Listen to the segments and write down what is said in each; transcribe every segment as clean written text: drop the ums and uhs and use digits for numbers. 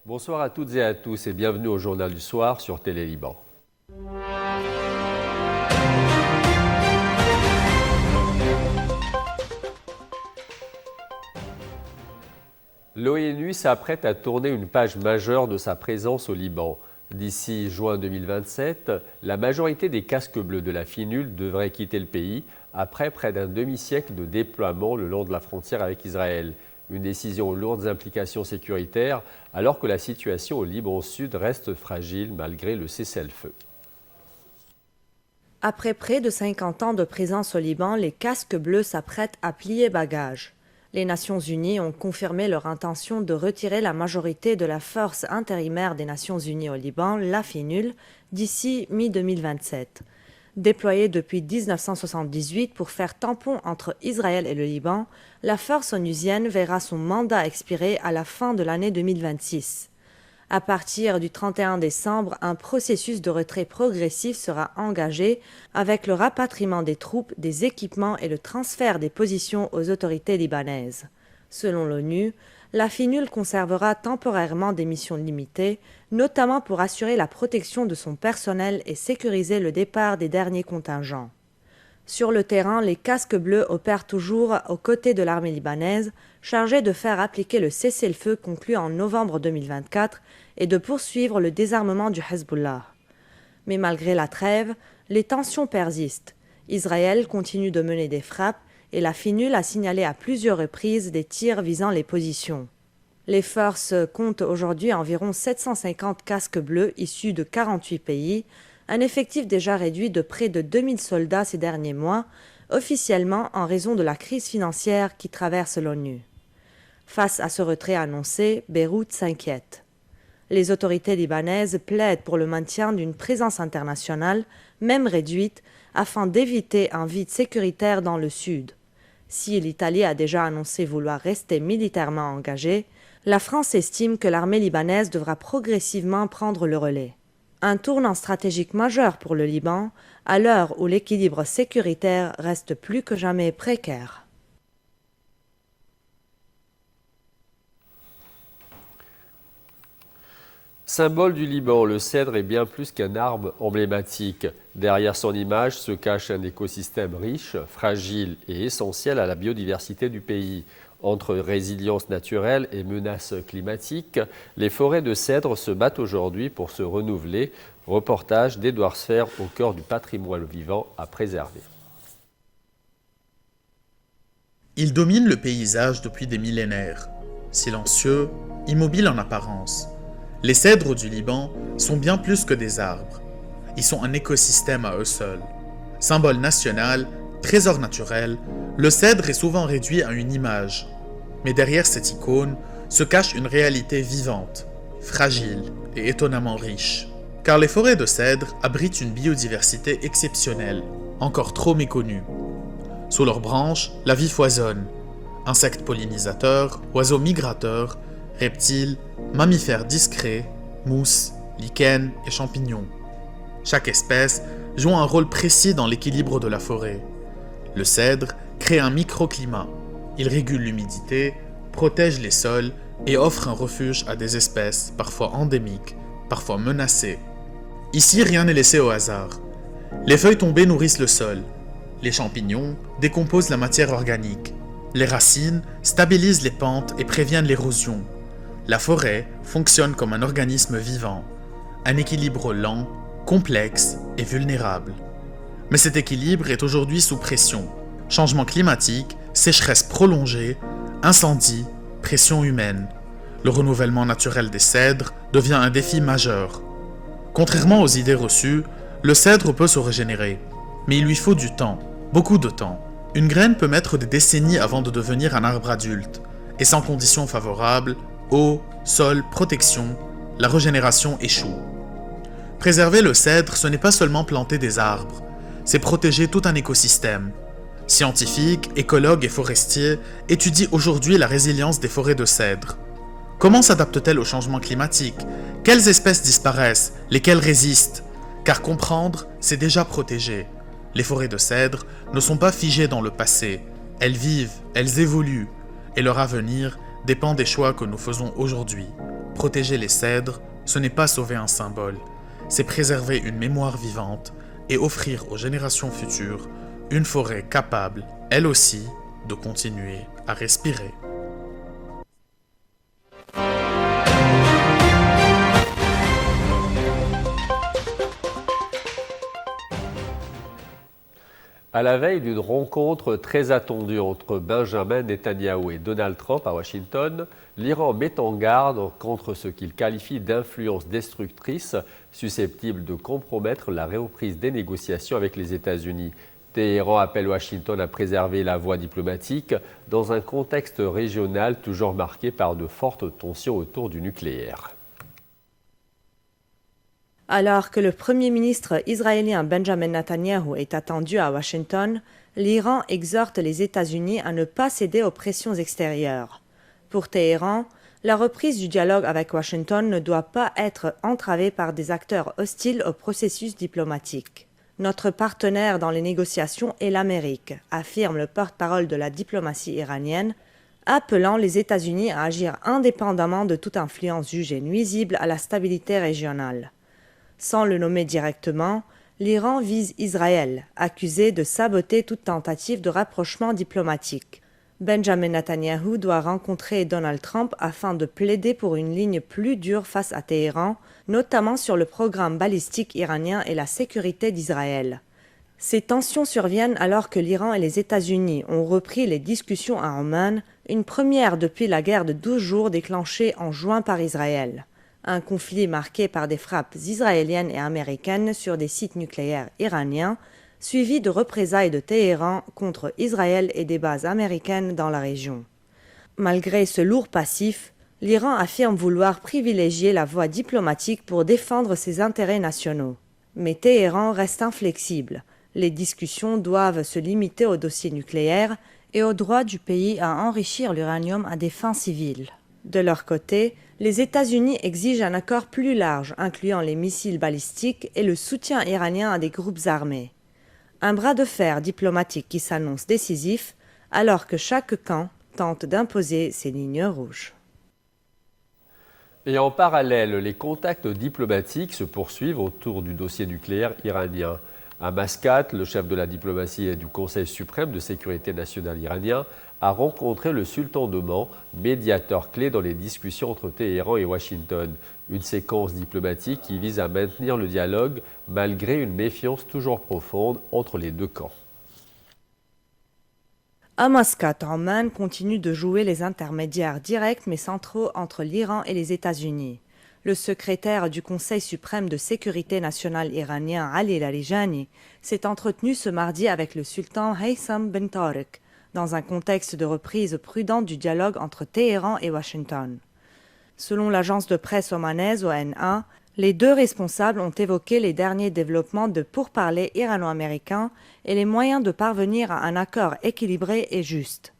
Bonsoir à toutes et à tous et bienvenue au Journal du Soir sur Télé Liban. L'ONU s'apprête à tourner une page majeure de sa présence au Liban. D'ici juin 2027, la majorité des casques bleus de la FINUL devraient quitter le pays après près d'un demi-siècle de déploiement le long de la frontière avec Israël. Une décision aux lourdes implications sécuritaires alors que la situation au Liban Sud reste fragile malgré le cessez-le-feu. Après près de 50 ans de présence au Liban, les casques bleus s'apprêtent à plier bagages. Les Nations Unies ont confirmé leur intention de retirer la majorité de la force intérimaire des Nations Unies au Liban, la FINUL, d'ici mi-2027. Déployée depuis 1978 pour faire tampon entre Israël et le Liban, la force onusienne verra son mandat expirer à la fin de l'année 2026. À partir du 31 décembre, un processus de retrait progressif sera engagé avec le rapatriement des troupes, des équipements et le transfert des positions aux autorités libanaises. Selon l'ONU, la FINUL conservera temporairement des missions limitées, notamment pour assurer la protection de son personnel et sécuriser le départ des derniers contingents. Sur le terrain, les casques bleus opèrent toujours aux côtés de l'armée libanaise, chargée de faire appliquer le cessez-le-feu conclu en novembre 2024 et de poursuivre le désarmement du Hezbollah. Mais malgré la trêve, les tensions persistent. Israël continue de mener des frappes et la FINUL a signalé à plusieurs reprises des tirs visant les positions. Les forces comptent aujourd'hui environ 750 casques bleus issus de 48 pays, un effectif déjà réduit de près de 2000 soldats ces derniers mois, officiellement en raison de la crise financière qui traverse l'ONU. Face à ce retrait annoncé, Beyrouth s'inquiète. Les autorités libanaises plaident pour le maintien d'une présence internationale, même réduite, afin d'éviter un vide sécuritaire dans le sud. Si l'Italie a déjà annoncé vouloir rester militairement engagée, la France estime que l'armée libanaise devra progressivement prendre le relais. Un tournant stratégique majeur pour le Liban, à l'heure où l'équilibre sécuritaire reste plus que jamais précaire. Symbole du Liban, le cèdre est bien plus qu'un arbre emblématique. Derrière son image se cache un écosystème riche, fragile et essentiel à la biodiversité du pays. Entre résilience naturelle et menaces climatiques, les forêts de cèdre se battent aujourd'hui pour se renouveler. Reportage d'Édouard Sfer au cœur du patrimoine vivant à préserver. Ils dominent le paysage depuis des millénaires. Silencieux, immobiles en apparence, les cèdres du Liban sont bien plus que des arbres. Ils sont un écosystème à eux seuls. Symbole national, trésor naturel, le cèdre est souvent réduit à une image. Mais derrière cette icône se cache une réalité vivante, fragile et étonnamment riche. Car les forêts de cèdre abritent une biodiversité exceptionnelle, encore trop méconnue. Sous leurs branches, la vie foisonne. Insectes pollinisateurs, oiseaux migrateurs, reptiles, mammifères discrets, mousses, lichens et champignons. Chaque espèce joue un rôle précis dans l'équilibre de la forêt. Le cèdre crée un microclimat. Il régule l'humidité, protège les sols et offre un refuge à des espèces parfois endémiques, parfois menacées. Ici, rien n'est laissé au hasard. Les feuilles tombées nourrissent le sol. Les champignons décomposent la matière organique. Les racines stabilisent les pentes et préviennent l'érosion. La forêt fonctionne comme un organisme vivant, un équilibre lent, complexe et vulnérable. Mais cet équilibre est aujourd'hui sous pression. Changement climatique, sécheresse prolongée, incendies, pression humaine. Le renouvellement naturel des cèdres devient un défi majeur. Contrairement aux idées reçues, le cèdre peut se régénérer. Mais il lui faut du temps, beaucoup de temps. Une graine peut mettre des décennies avant de devenir un arbre adulte. Et sans conditions favorables, eau, sol, protection, la régénération échoue. Préserver le cèdre, ce n'est pas seulement planter des arbres, c'est protéger tout un écosystème. Scientifiques, écologues et forestiers étudient aujourd'hui la résilience des forêts de cèdre. Comment s'adaptent-elles au changement climatique? Quelles espèces disparaissent? Lesquelles résistent? Car comprendre, c'est déjà protéger. Les forêts de cèdre ne sont pas figées dans le passé. Elles vivent, elles évoluent, et leur avenir dépend des choix que nous faisons aujourd'hui. Protéger les cèdres, ce n'est pas sauver un symbole, c'est préserver une mémoire vivante et offrir aux générations futures une forêt capable, elle aussi, de continuer à respirer. À la veille d'une rencontre très attendue entre Benjamin Netanyahou et Donald Trump à Washington, l'Iran met en garde contre ce qu'il qualifie d'influence destructrice susceptible de compromettre la reprise des négociations avec les États-Unis. Téhéran appelle Washington à préserver la voie diplomatique dans un contexte régional toujours marqué par de fortes tensions autour du nucléaire. Alors que le Premier ministre israélien Benjamin Netanyahou est attendu à Washington, l'Iran exhorte les États-Unis à ne pas céder aux pressions extérieures. Pour Téhéran, la reprise du dialogue avec Washington ne doit pas être entravée par des acteurs hostiles au processus diplomatique. Notre partenaire dans les négociations est l'Amérique, affirme le porte-parole de la diplomatie iranienne, appelant les États-Unis à agir indépendamment de toute influence jugée nuisible à la stabilité régionale. Sans le nommer directement, l'Iran vise Israël, accusé de saboter toute tentative de rapprochement diplomatique. Benjamin Netanyahou doit rencontrer Donald Trump afin de plaider pour une ligne plus dure face à Téhéran, notamment sur le programme balistique iranien et la sécurité d'Israël. Ces tensions surviennent alors que l'Iran et les États-Unis ont repris les discussions à Oman, une première depuis la guerre de 12 jours déclenchée en juin par Israël. Un conflit marqué par des frappes israéliennes et américaines sur des sites nucléaires iraniens, suivi de représailles de Téhéran contre Israël et des bases américaines dans la région. Malgré ce lourd passif, l'Iran affirme vouloir privilégier la voie diplomatique pour défendre ses intérêts nationaux. Mais Téhéran reste inflexible. Les discussions doivent se limiter au dossier nucléaire et au droit du pays à enrichir l'uranium à des fins civiles. De leur côté, les États-Unis exigent un accord plus large, incluant les missiles balistiques et le soutien iranien à des groupes armés. Un bras de fer diplomatique qui s'annonce décisif, alors que chaque camp tente d'imposer ses lignes rouges. Et en parallèle, les contacts diplomatiques se poursuivent autour du dossier nucléaire iranien. À Mascate, le chef de la diplomatie et du Conseil suprême de sécurité nationale iranien a rencontré le sultan d'Oman, médiateur clé dans les discussions entre Téhéran et Washington. Une séquence diplomatique qui vise à maintenir le dialogue malgré une méfiance toujours profonde entre les deux camps. À Mascate, Oman continue de jouer les intermédiaires directs mais centraux entre l'Iran et les États-Unis. Le secrétaire du Conseil suprême de sécurité nationale iranien Ali Larijani s'est entretenu ce mardi avec le sultan Haytham Ben Tariq, dans un contexte de reprise prudente du dialogue entre Téhéran et Washington. Selon l'agence de presse omanaise ONA, les deux responsables ont évoqué les derniers développements de pourparlers irano-américains et les moyens de parvenir à un accord équilibré et juste.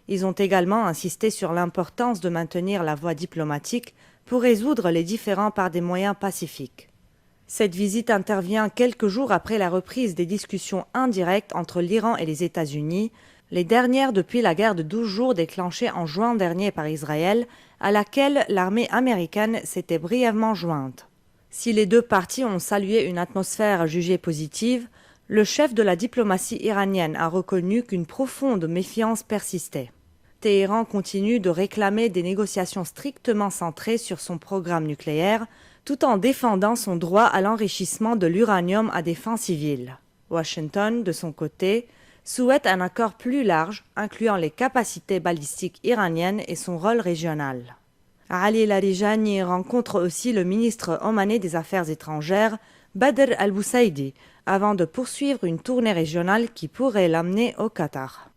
Ils ont également insisté sur l'importance de maintenir la voie diplomatique pour résoudre les différends par des moyens pacifiques. Cette visite intervient quelques jours après la reprise des discussions indirectes entre l'Iran et les États-Unis, les dernières depuis la guerre de 12 jours déclenchée en juin dernier par Israël, à laquelle l'armée américaine s'était brièvement jointe. Si les deux parties ont salué une atmosphère jugée positive, le chef de la diplomatie iranienne a reconnu qu'une profonde méfiance persistait. Téhéran continue de réclamer des négociations strictement centrées sur son programme nucléaire, tout en défendant son droit à l'enrichissement de l'uranium à des fins civiles. Washington, de son côté, souhaite un accord plus large, incluant les capacités balistiques iraniennes et son rôle régional. Ali Larijani rencontre aussi le ministre omanais des Affaires étrangères, Badr al-Boussaidi, avant de poursuivre une tournée régionale qui pourrait l'amener au Qatar.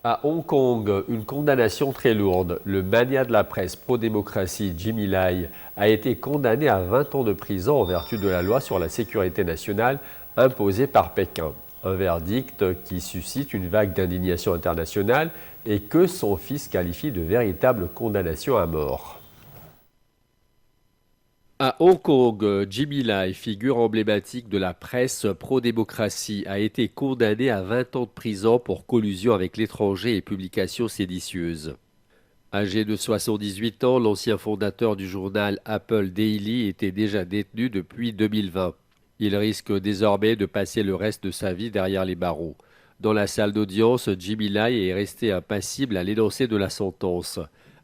À Hong Kong, une condamnation très lourde. Le magnat de la presse pro-démocratie Jimmy Lai a été condamné à 20 ans de prison en vertu de la loi sur la sécurité nationale imposée par Pékin. Un verdict qui suscite une vague d'indignation internationale et que son fils qualifie de véritable condamnation à mort. À Hong Kong, Jimmy Lai, figure emblématique de la presse pro-démocratie, a été condamné à 20 ans de prison pour collusion avec l'étranger et publication séditieuse. Âgé de 78 ans, l'ancien fondateur du journal Apple Daily était déjà détenu depuis 2020. Il risque désormais de passer le reste de sa vie derrière les barreaux. Dans la salle d'audience, Jimmy Lai est resté impassible à l'énoncé de la sentence.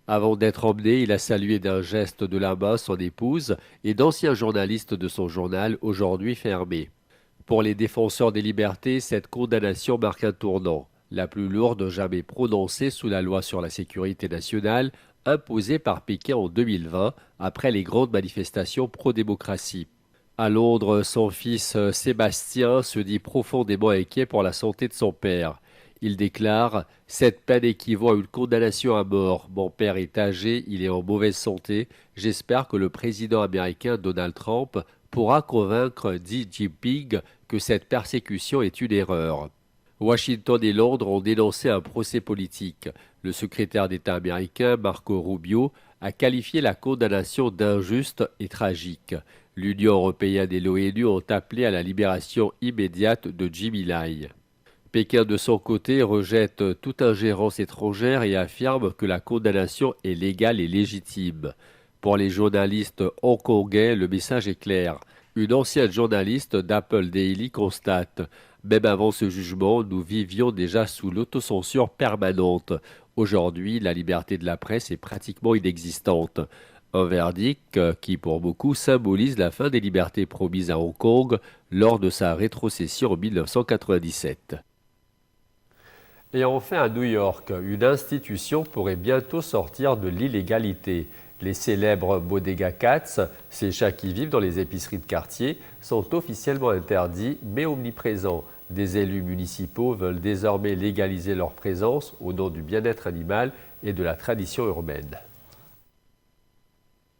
Avant d'être emmené, il a salué d'un geste de la main son épouse et d'anciens journalistes de son journal, aujourd'hui fermé. Pour les défenseurs des libertés, cette condamnation marque un tournant, la plus lourde jamais prononcée sous la loi sur la sécurité nationale, imposée par Pékin en 2020, après les grandes manifestations pro-démocratie. À Londres, son fils Sébastien se dit profondément inquiet pour la santé de son père. Il déclare « Cette peine équivaut à une condamnation à mort. Mon père est âgé, il est en mauvaise santé. J'espère que le président américain Donald Trump pourra convaincre Xi Jinping que cette persécution est une erreur. » Washington et Londres ont dénoncé un procès politique. Le secrétaire d'État américain Marco Rubio a qualifié la condamnation d'injuste et tragique. L'Union européenne et l'ONU ont appelé à la libération immédiate de Jimmy Lai. Pékin, de son côté, rejette toute ingérence étrangère et affirme que la condamnation est légale et légitime. Pour les journalistes hongkongais, le message est clair. Une ancienne journaliste d'Apple Daily constate « Même avant ce jugement, nous vivions déjà sous l'autocensure permanente. Aujourd'hui, la liberté de la presse est pratiquement inexistante. » Un verdict qui, pour beaucoup, symbolise la fin des libertés promises à Hong Kong lors de sa rétrocession en 1997. Et enfin à New York, une institution pourrait bientôt sortir de l'illégalité. Les célèbres Bodega Cats, ces chats qui vivent dans les épiceries de quartier, sont officiellement interdits mais omniprésents. Des élus municipaux veulent désormais légaliser leur présence au nom du bien-être animal et de la tradition urbaine.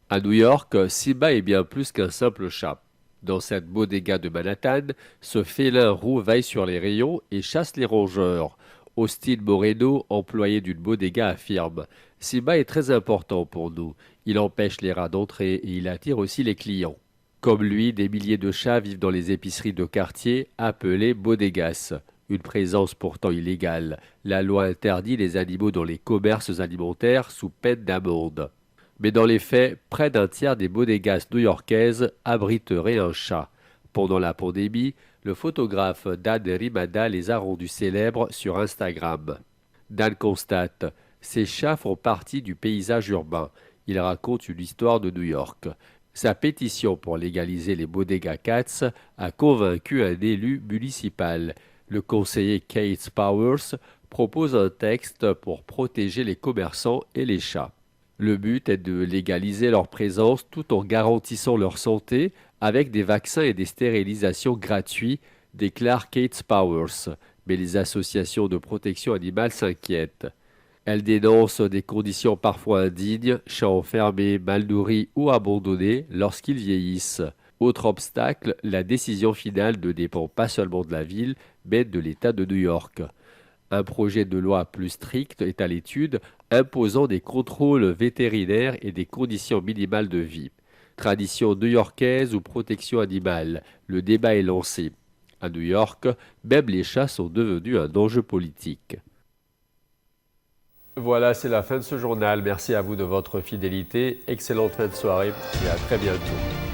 À New York, Simba est bien plus qu'un simple chat. Dans cette bodega de Manhattan, ce félin roux veille sur les rayons et chasse les rongeurs. Austin Moreno, employé d'une bodega, affirme « Simba est très important pour nous. Il empêche les rats d'entrer et il attire aussi les clients. » Comme lui, des milliers de chats vivent dans les épiceries de quartier appelées bodegas. Une présence pourtant illégale. La loi interdit les animaux dans les commerces alimentaires sous peine d'amende. Mais dans les faits, près d'un tiers des bodegas new-yorkaises abriteraient un chat. Pendant la pandémie, le photographe Dan Rimada les a rendus célèbres sur Instagram. Dan constate « Ces chats font partie du paysage urbain. Il raconte une histoire de New York. » Sa pétition pour légaliser les Bodega Cats a convaincu un élu municipal. Le conseiller Kate Powers propose un texte pour protéger les commerçants et les chats. Le but est de légaliser leur présence tout en garantissant leur santé avec des vaccins et des stérilisations gratuits, déclare Kate Powers. Mais les associations de protection animale s'inquiètent. Elles dénoncent des conditions parfois indignes, chats enfermés, mal nourris ou abandonnés lorsqu'ils vieillissent. Autre obstacle, la décision finale ne dépend pas seulement de la ville, mais de l'État de New York. Un projet de loi plus strict est à l'étude, imposant des contrôles vétérinaires et des conditions minimales de vie. Tradition new-yorkaise ou protection animale, le débat est lancé. À New York, même les chats sont devenus un enjeu politique. Voilà, c'est la fin de ce journal. Merci à vous de votre fidélité. Excellente fin de soirée et à très bientôt.